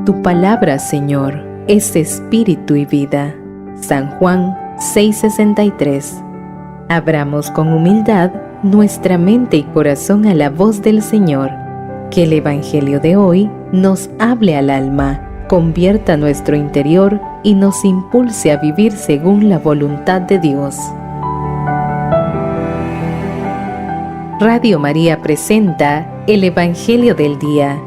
Tu palabra, Señor, es espíritu y vida. San Juan 6:63. Abramos con humildad nuestra mente y corazón a la voz del Señor. Que el Evangelio de hoy nos hable al alma, convierta nuestro interior y nos impulse a vivir según la voluntad de Dios. Radio María presenta el Evangelio del Día.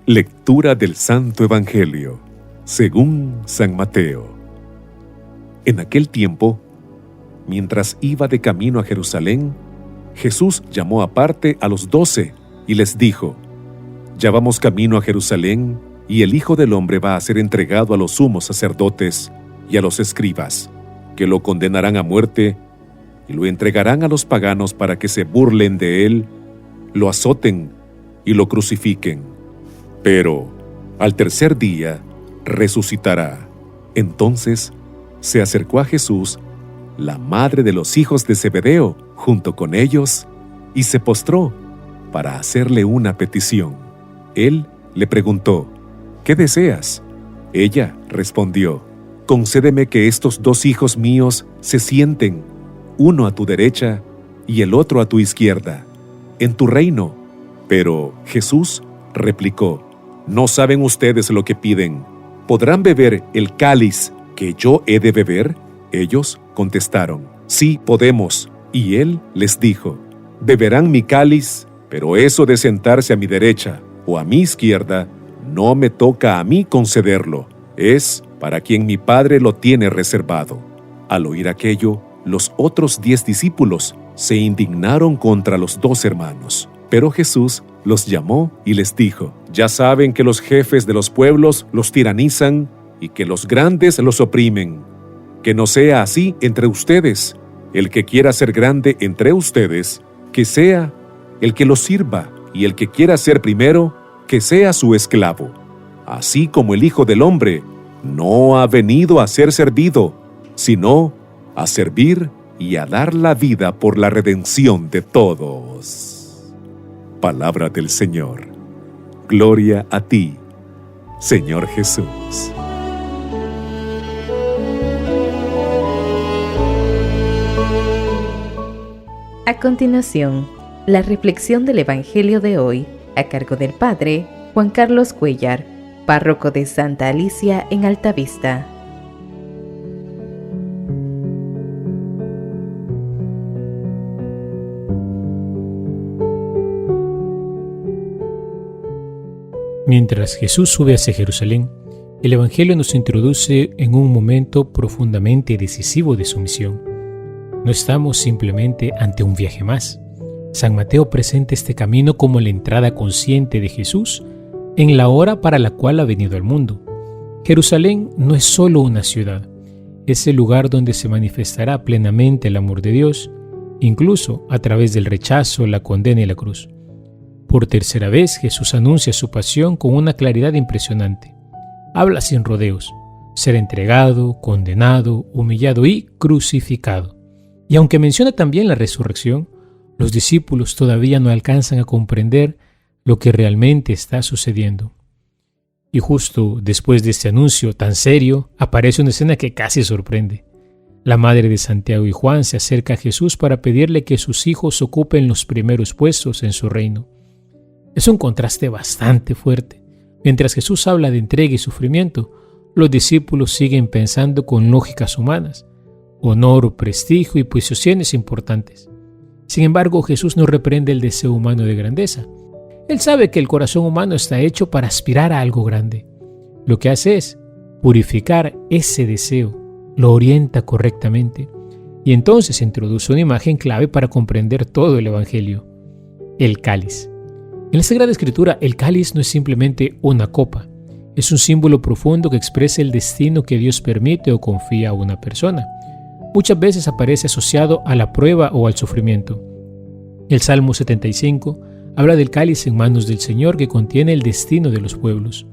Lectura del Santo Evangelio, según San Mateo. En aquel tiempo, mientras iba de camino a Jerusalén, Jesús llamó aparte a los 12 y les dijo: Ya vamos camino a Jerusalén, y el Hijo del Hombre va a ser entregado a los sumos sacerdotes y a los escribas, que lo condenarán a muerte y lo entregarán a los paganos para que se burlen de él, lo azoten y lo crucifiquen. Pero al tercer día resucitará. Entonces se acercó a Jesús la madre de los hijos de Zebedeo junto con ellos y se postró para hacerle una petición. Él le preguntó: ¿Qué deseas? Ella respondió: Concédeme que estos 2 hijos míos se sienten, uno a tu derecha y el otro a tu izquierda, en tu reino. Pero Jesús replicó: ¿No saben ustedes lo que piden? ¿Podrán beber el cáliz que yo he de beber? Ellos contestaron: Sí, podemos. Y él les dijo: Beberán mi cáliz, pero eso de sentarse a mi derecha o a mi izquierda, no me toca a mí concederlo. Es para quien mi Padre lo tiene reservado. Al oír aquello, los otros 10 discípulos se indignaron contra los 2 hermanos. Pero Jesús los llamó y les dijo: Ya saben que los jefes de los pueblos los tiranizan y que los grandes los oprimen. Que no sea así entre ustedes. El que quiera ser grande entre ustedes, que sea el que los sirva, y el que quiera ser primero, que sea su esclavo. Así como el Hijo del Hombre no ha venido a ser servido, sino a servir y a dar la vida por la redención de todos. Palabra del Señor. Gloria a ti, Señor Jesús. A continuación, la reflexión del Evangelio de hoy, a cargo del Padre Juan Carlos Cuellar, párroco de Santa Alicia en Altavista. Mientras Jesús sube hacia Jerusalén, el Evangelio nos introduce en un momento profundamente decisivo de su misión. No estamos simplemente ante un viaje más. San Mateo presenta este camino como la entrada consciente de Jesús en la hora para la cual ha venido al mundo. Jerusalén no es solo una ciudad, es el lugar donde se manifestará plenamente el amor de Dios, incluso a través del rechazo, la condena y la cruz. Por tercera vez, Jesús anuncia su pasión con una claridad impresionante. Habla sin rodeos: ser entregado, condenado, humillado y crucificado. Y aunque menciona también la resurrección, los discípulos todavía no alcanzan a comprender lo que realmente está sucediendo. Y justo después de este anuncio tan serio, aparece una escena que casi sorprende. La madre de Santiago y Juan se acerca a Jesús para pedirle que sus hijos ocupen los primeros puestos en su reino. Es un contraste bastante fuerte. Mientras Jesús habla de entrega y sufrimiento, los discípulos siguen pensando con lógicas humanas: honor, prestigio y posiciones importantes. Sin embargo, Jesús no reprende el deseo humano de grandeza. Él sabe que el corazón humano está hecho para aspirar a algo grande. Lo que hace es purificar ese deseo, lo orienta correctamente y entonces introduce una imagen clave para comprender todo el Evangelio: el cáliz. En la Sagrada Escritura, el cáliz no es simplemente una copa, es un símbolo profundo que expresa el destino que Dios permite o confía a una persona. Muchas veces aparece asociado a la prueba o al sufrimiento. El Salmo 75 habla del cáliz en manos del Señor que contiene el destino de los pueblos.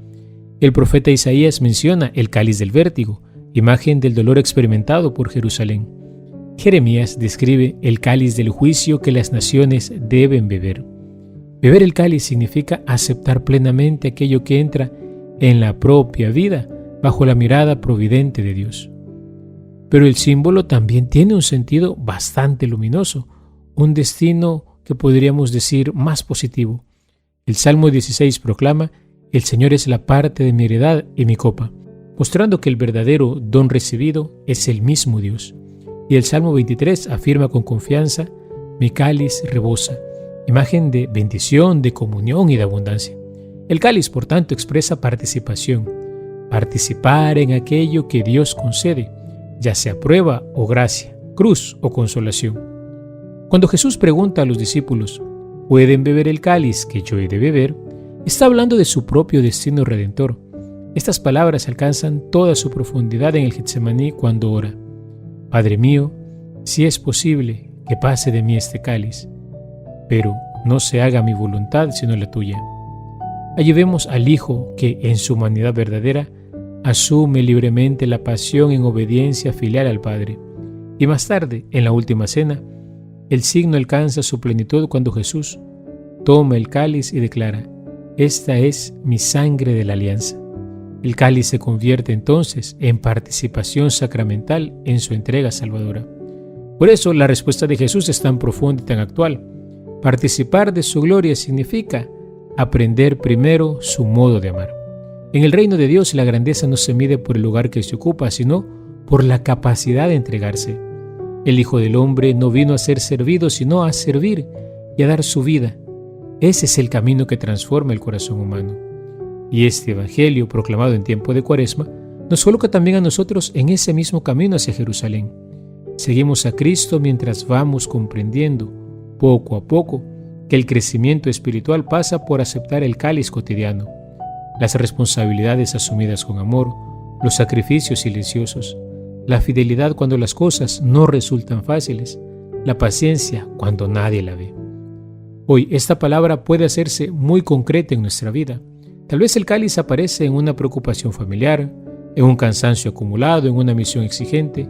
El profeta Isaías menciona el cáliz del vértigo, imagen del dolor experimentado por Jerusalén. Jeremías describe el cáliz del juicio que las naciones deben beber. Beber el cáliz significa aceptar plenamente aquello que entra en la propia vida bajo la mirada providente de Dios. Pero el símbolo también tiene un sentido bastante luminoso, un destino que podríamos decir más positivo. El Salmo 16 proclama: «El Señor es la parte de mi heredad y mi copa», mostrando que el verdadero don recibido es el mismo Dios. Y el Salmo 23 afirma con confianza: «Mi cáliz rebosa», imagen de bendición, de comunión y de abundancia. El cáliz, por tanto, expresa participación, participar en aquello que Dios concede, ya sea prueba o gracia, cruz o consolación. Cuando Jesús pregunta a los discípulos: ¿pueden beber el cáliz que yo he de beber?, está hablando de su propio destino redentor. Estas palabras alcanzan toda su profundidad en el Getsemaní cuando ora: «Padre mío, si es posible, que pase de mí este cáliz, pero no se haga mi voluntad sino la tuya». Allí vemos al Hijo que, en su humanidad verdadera, asume libremente la pasión en obediencia filial al Padre. Y más tarde, en la última cena, el signo alcanza su plenitud cuando Jesús toma el cáliz y declara: «Esta es mi sangre de la alianza». El cáliz se convierte entonces en participación sacramental en su entrega salvadora. Por eso la respuesta de Jesús es tan profunda y tan actual. Participar de su gloria significa aprender primero su modo de amar. En el reino de Dios la grandeza no se mide por el lugar que se ocupa, sino por la capacidad de entregarse. El Hijo del Hombre no vino a ser servido, sino a servir y a dar su vida. Ese es el camino que transforma el corazón humano. Y este Evangelio, proclamado en tiempo de Cuaresma, nos coloca también a nosotros en ese mismo camino hacia Jerusalén. Seguimos a Cristo mientras vamos comprendiendo, poco a poco, que el crecimiento espiritual pasa por aceptar el cáliz cotidiano, las responsabilidades asumidas con amor, los sacrificios silenciosos, la fidelidad cuando las cosas no resultan fáciles, la paciencia cuando nadie la ve. Hoy esta palabra puede hacerse muy concreta en nuestra vida. Tal vez el cáliz aparece en una preocupación familiar, en un cansancio acumulado, en una misión exigente,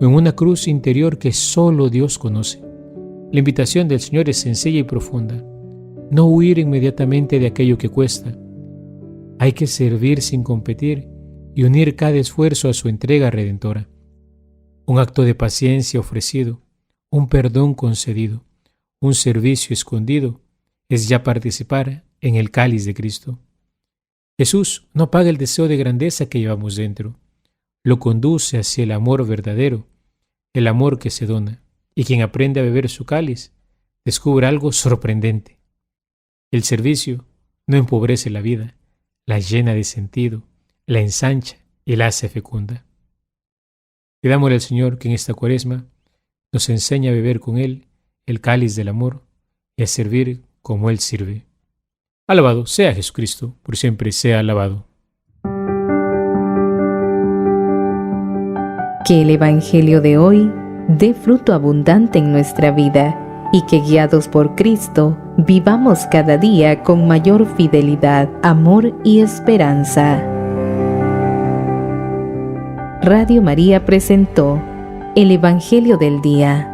o en una cruz interior que solo Dios conoce. La invitación del Señor es sencilla y profunda: no huir inmediatamente de aquello que cuesta. Hay que servir sin competir y unir cada esfuerzo a su entrega redentora. Un acto de paciencia ofrecido, un perdón concedido, un servicio escondido, es ya participar en el cáliz de Cristo. Jesús no apaga el deseo de grandeza que llevamos dentro, lo conduce hacia el amor verdadero, el amor que se dona, y quien aprende a beber su cáliz descubre algo sorprendente. El servicio no empobrece la vida, la llena de sentido, la ensancha y la hace fecunda. Pidámosle al Señor que en esta Cuaresma nos enseñe a beber con Él el cáliz del amor y a servir como Él sirve. Alabado sea Jesucristo, por siempre sea alabado. Que el Evangelio de hoy dé fruto abundante en nuestra vida y que, guiados por Cristo, vivamos cada día con mayor fidelidad, amor y esperanza. Radio María presentó el Evangelio del Día.